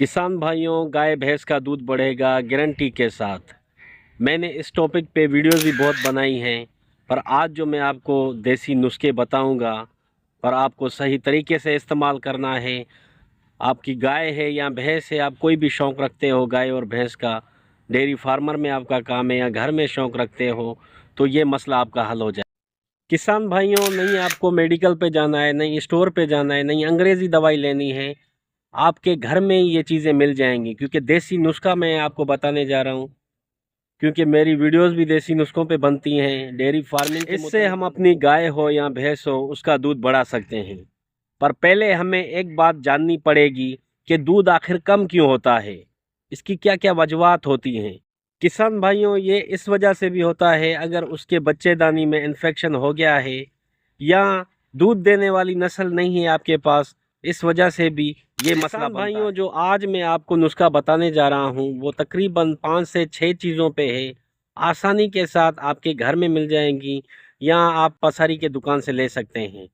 किसान भाइयों, गाय भैंस का दूध बढ़ेगा गारंटी के साथ। मैंने इस टॉपिक पे वीडियोस भी बहुत बनाई हैं, पर आज जो मैं आपको देसी नुस्खे बताऊंगा, पर आपको सही तरीके से इस्तेमाल करना है। आपकी गाय है या भैंस है, आप कोई भी शौक़ रखते हो गाय और भैंस का, डेयरी फार्मर में आपका काम है या घर में शौक़ रखते हो, तो ये मसला आपका हल हो जाए। किसान भाइयों, नहीं आपको मेडिकल पे जाना है, नहीं स्टोर पे जाना है, नहीं अंग्रेज़ी दवाई लेनी है, आपके घर में ही ये चीज़ें मिल जाएंगी। क्योंकि देसी नुस्खा मैं आपको बताने जा रहा हूँ, क्योंकि मेरी वीडियोस भी देसी नुस्खों पे बनती हैं डेयरी फार्मिंग के। इससे हम अपनी गाय हो या भैंस हो उसका दूध बढ़ा सकते हैं। पर पहले हमें एक बात जाननी पड़ेगी कि दूध आखिर कम क्यों होता है, इसकी क्या क्या वजूहात होती हैं। किसान भाइयों, ये इस वजह से भी होता है अगर उसके बच्चेदानी में इन्फेक्शन हो गया है या दूध देने वाली नस्ल नहीं है आपके पास, इस वजह से भी ये मसला बनता है। भाइयों, जो आज मैं आपको नुस्खा बताने जा रहा हूँ वो तकरीबन 5 से 6 चीज़ों पे है। आसानी के साथ आपके घर में मिल जाएंगी या आप पसारी के दुकान से ले सकते हैं।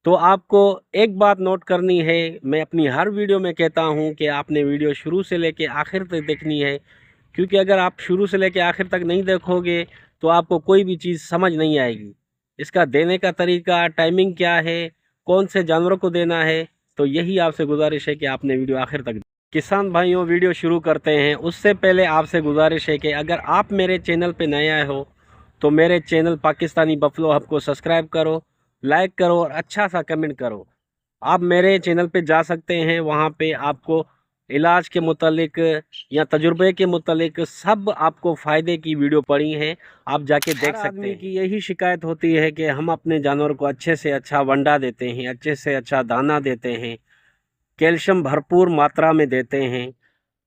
तो आपको एक बात नोट करनी है, मैं अपनी हर वीडियो में कहता हूँ कि आपने वीडियो शुरू से लेके आखिर तक देखनी है। क्योंकि अगर आप शुरू से लेके आखिर तक नहीं देखोगे तो आपको कोई भी चीज़ समझ नहीं आएगी। इसका देने का तरीका, टाइमिंग क्या है, कौन से जानवरों को देना है, तो यही आपसे गुजारिश है कि आपने वीडियो आखिर तक। किसान भाइयों, वीडियो शुरू करते हैं उससे पहले आपसे गुजारिश है कि अगर आप मेरे चैनल पे नए आए हो तो मेरे चैनल पाकिस्तानी बफलो हब को सब्सक्राइब करो, लाइक करो और अच्छा सा कमेंट करो। आप मेरे चैनल पे जा सकते हैं, वहाँ पे आपको इलाज के मुतालिक या तजुर्बे के मुतालिक सब आपको फ़ायदे की वीडियो पड़ी हैं, आप जाके देख सकते हैं। आदमी की यही शिकायत होती है कि हम अपने जानवर को अच्छे से अच्छा वंडा देते हैं, अच्छे से अच्छा दाना देते हैं, कैल्शियम भरपूर मात्रा में देते हैं,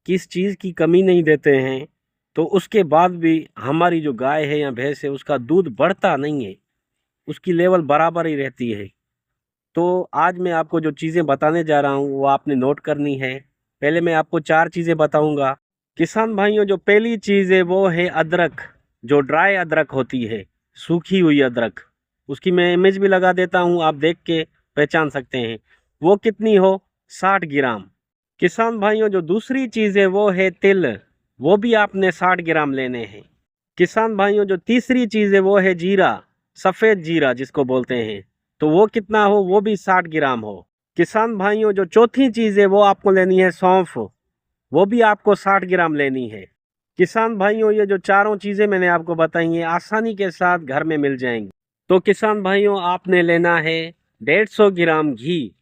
किस चीज़ की कमी नहीं देते हैं, तो उसके बाद भी हमारी जो गाय है या भैंस है उसका दूध बढ़ता नहीं है, उसकी लेवल बराबर ही रहती है। तो आज मैं आपको जो चीज़ें बताने जा रहा हूँ वो आपने नोट करनी है। पहले मैं आपको 4 चीज़ें बताऊंगा। किसान भाइयों, जो पहली चीज़ है वो है अदरक। जो ड्राई अदरक होती है, सूखी हुई अदरक, उसकी मैं इमेज भी लगा देता हूँ, आप देख के पहचान सकते हैं। वो कितनी हो? 60 ग्राम। किसान भाइयों, जो दूसरी चीज़ है वो है तिल। वो भी आपने 60 ग्राम लेने हैं। किसान भाइयों, जो तीसरी चीज़ है वो है जीरा, सफ़ेद जीरा जिसको बोलते हैं, तो वो कितना हो? वो भी 60 ग्राम हो। किसान भाइयों, जो चौथी चीज़ है वो आपको लेनी है सौंफ। वो भी आपको 60 ग्राम लेनी है। किसान भाइयों, ये जो चारों चीज़ें मैंने आपको बताई हैं आसानी के साथ घर में मिल जाएंगी। तो किसान भाइयों, आपने लेना है 150 ग्राम घी।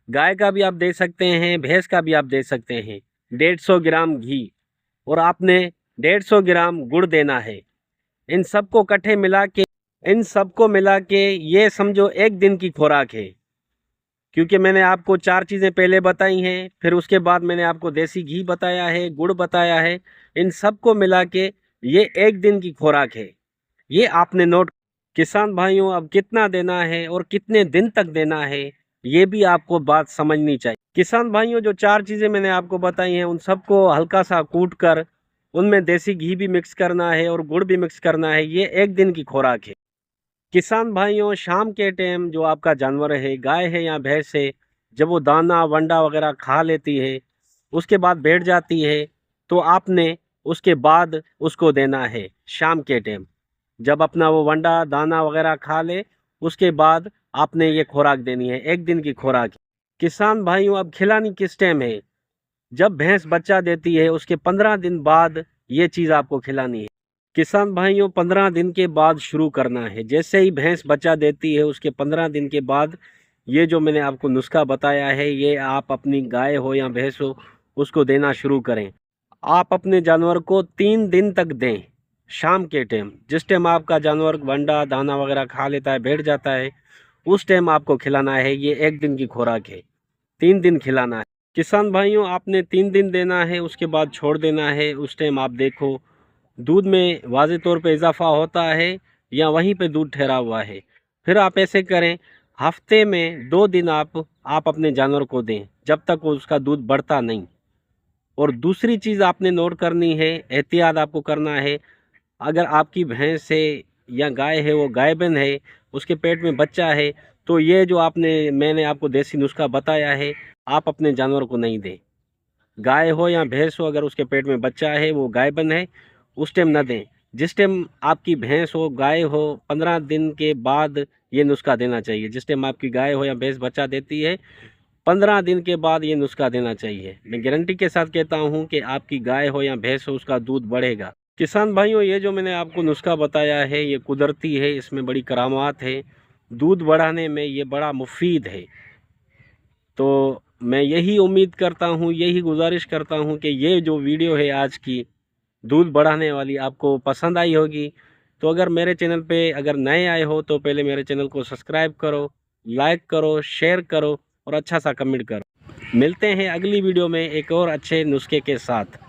गाय का भी आप दे सकते हैं, भैंस का भी आप दे सकते हैं। 150 ग्राम घी। और आपने 150 ग्राम गुड़ देना है। इन सबको मिला के ये समझो एक दिन की खुराक है। क्योंकि मैंने आपको 4 चीज़ें पहले बताई हैं, फिर उसके बाद मैंने आपको देसी घी बताया है, गुड़ बताया है, इन सबको मिला के ये एक दिन की खुराक है। ये आपने नोट। किसान भाइयों, अब कितना देना है और कितने दिन तक देना है, ये भी आपको बात समझनी चाहिए। किसान भाइयों, जो 4 चीज़ें मैंने आपको बताई हैं उन सबको हल्का सा कूट कर उनमें देसी घी भी मिक्स करना है और गुड़ भी मिक्स करना है। ये एक दिन की खुराक है। किसान भाइयों, शाम के टाइम जो आपका जानवर है, गाय है या भैंस है, जब वो दाना वंडा वगैरह खा लेती है, उसके बाद बैठ जाती है, तो आपने उसके बाद उसको देना है शाम के टाइम। जब अपना वो वंडा दाना वगैरह खा ले, उसके बाद आपने ये खुराक देनी है, एक दिन की खुराक। किसान भाइयों, अब खिलानी किस टाइम है? जब भैंस बच्चा देती है उसके 15 दिन बाद ये चीज़ आपको खिलानी है। किसान भाइयों, 15 दिन के बाद शुरू करना है। जैसे ही भैंस बच्चा देती है उसके 15 दिन के बाद ये जो मैंने आपको नुस्खा बताया है, ये आप अपनी गाय हो या भैंस हो उसको देना शुरू करें। आप अपने जानवर को 3 दिन तक दें। शाम के टाइम, जिस टाइम आपका जानवर वंडा दाना वगैरह खा लेता है, बैठ जाता है, उस टाइम आपको खिलाना है। ये एक दिन की खुराक है, 3 दिन खिलाना है। किसान भाइयों, आपने 3 दिन देना है, उसके बाद छोड़ देना है। उस टाइम आप देखो दूध में वाज़े तौर पे इजाफा होता है या वहीं पे दूध ठहरा हुआ है। फिर आप ऐसे करें, हफ्ते में 2 दिन आप अपने जानवर को दें जब तक वो उसका दूध बढ़ता नहीं। और दूसरी चीज़ आपने नोट करनी है, एहतियात आपको करना है। अगर आपकी भैंस है या गाय है, वो गायबन है, उसके पेट में बच्चा है, तो ये जो मैंने आपको देसी नुस्खा बताया है, आप अपने जानवर को नहीं दें। गाय हो या भैंस हो, अगर उसके पेट में बच्चा है, वो गायबंद है, उस टाइम ना दें। जिस टाइम आपकी भैंस हो, गाय हो, 15 दिन के बाद ये नुस्खा देना चाहिए। जिस टाइम आपकी गाय हो या भैंस बच्चा देती है, 15 दिन के बाद ये नुस्खा देना चाहिए। मैं गारंटी के साथ कहता हूँ कि आपकी गाय हो या भैंस हो, उसका दूध बढ़ेगा। किसान भाइयों, ये जो मैंने आपको नुस्खा बताया है, ये कुदरती है, इसमें बड़ी करामात है। दूध बढ़ाने में ये बड़ा मुफीद है। तो मैं यही उम्मीद करता हूँ, यही गुजारिश करता हूँ कि ये जो वीडियो है आज की दूध बढ़ाने वाली, आपको पसंद आई होगी। तो अगर मेरे चैनल पे अगर नए आए हो तो पहले मेरे चैनल को सब्सक्राइब करो, लाइक करो, शेयर करो और अच्छा सा कमेंट करो। मिलते हैं अगली वीडियो में एक और अच्छे नुस्खे के साथ।